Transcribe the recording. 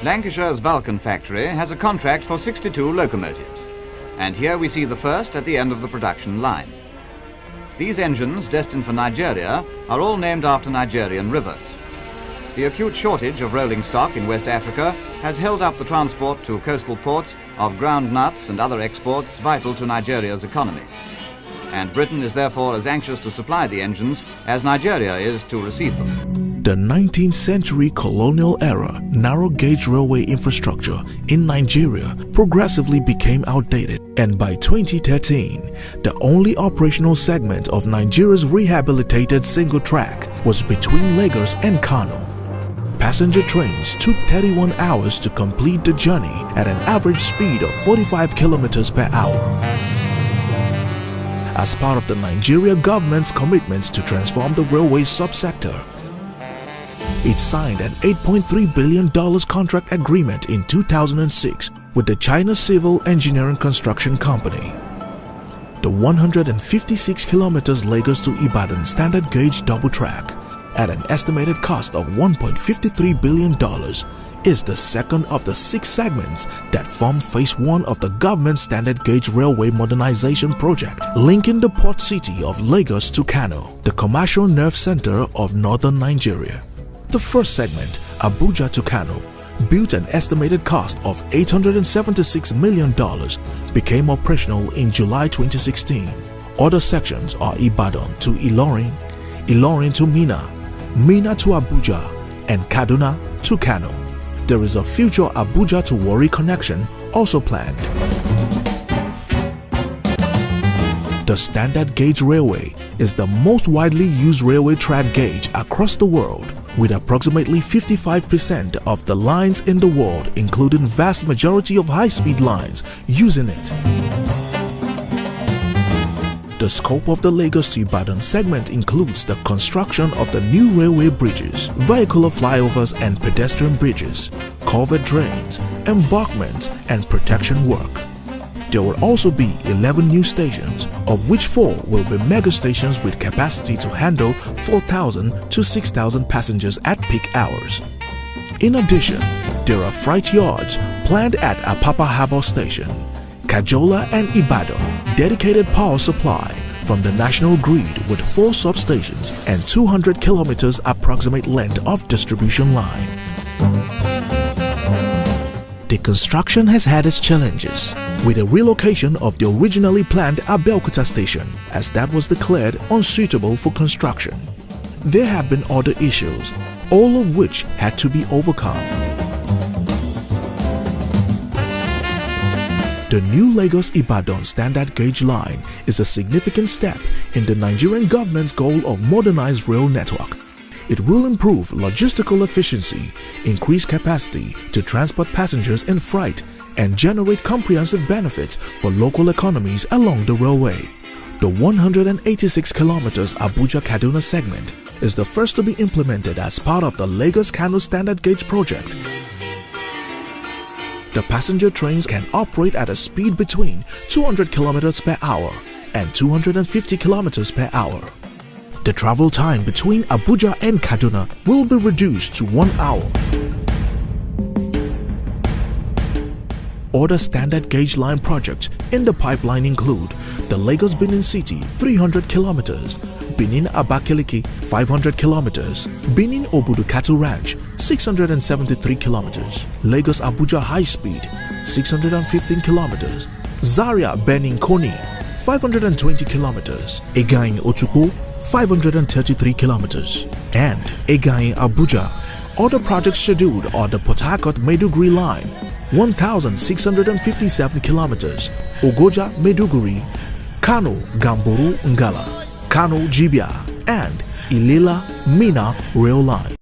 Lancashire's Vulcan factory has a contract for 62 locomotives, and here we see the first at the end of the production line. These engines, destined for Nigeria, are all named after Nigerian rivers. The acute shortage of rolling stock in West Africa has held up the transport to coastal ports of ground nuts and other exports vital to Nigeria's economy. And Britain is therefore as anxious to supply the engines as Nigeria is to receive them. The 19th century colonial era narrow gauge railway infrastructure in Nigeria progressively became outdated, and by 2013, the only operational segment of Nigeria's rehabilitated single track was between Lagos and Kano. Passenger trains took 31 hours to complete the journey at an average speed of 45 kilometers per hour. As part of the Nigeria government's commitment to transform the railway subsector, it signed an $8.3 billion contract agreement in 2006 with the China Civil Engineering Construction Company. The 156 kilometers Lagos to Ibadan standard gauge double track, at an estimated cost of $1.53 billion, is the second of the 6 segments that form Phase 1 of the government's standard gauge railway modernization project, linking the port city of Lagos to Kano, the commercial nerve center of northern Nigeria. The first segment, Abuja to Kano, built an estimated cost of $876 million, became operational in July 2016. Other sections are Ibadan to Ilorin, Ilorin to Minna, Minna to Abuja, and Kaduna to Kano. There is a future Abuja to Warri connection also planned. The standard gauge railway is the most widely used railway track gauge across the world, with approximately 55% of the lines in the world, including vast majority of high-speed lines, using it. The scope of the Lagos to Ibadan segment includes the construction of the new railway bridges, vehicular flyovers and pedestrian bridges, culvert drains, embankments and protection work. There will also be 11 new stations, of which 4 will be mega stations with capacity to handle 4,000 to 6,000 passengers at peak hours. In addition, there are freight yards planned at Apapa Harbour Station, Kajola and Ibadan, dedicated power supply from the national grid with 4 substations and 200 kilometers approximate length of distribution line. The construction has had its challenges, with a relocation of the originally planned Abeokuta station, as that was declared unsuitable for construction. There have been other issues, all of which had to be overcome. The new Lagos-Ibadan standard gauge line is a significant step in the Nigerian government's goal of modernized rail network. It will improve logistical efficiency, increase capacity to transport passengers and freight, and generate comprehensive benefits for local economies along the railway. The 186 kilometers Abuja-Kaduna segment is the first to be implemented as part of the Lagos-Kano standard gauge project. The passenger trains can operate at a speed between 200 km per hour and 250 km per hour. The travel time between Abuja and Kaduna will be reduced to 1 hour. Other standard gauge line projects in the pipeline include the Lagos-Benin City 300 km, Benin-Abakaliki 500 km, Benin-Obudu-Cattle Ranch 673 km, Lagos-Abuja High Speed 615 km, Zaria-Benin-Koni 520 km, Egain-Otukpo 533 km, and Egain-Abuja. Other projects scheduled are the Port Harcourt-Maiduguri line 1,657 km, Ogoja-Maiduguri, Kano-Gamboru-Ngala, Kano-Jibia, and Ilela-Minna rail line.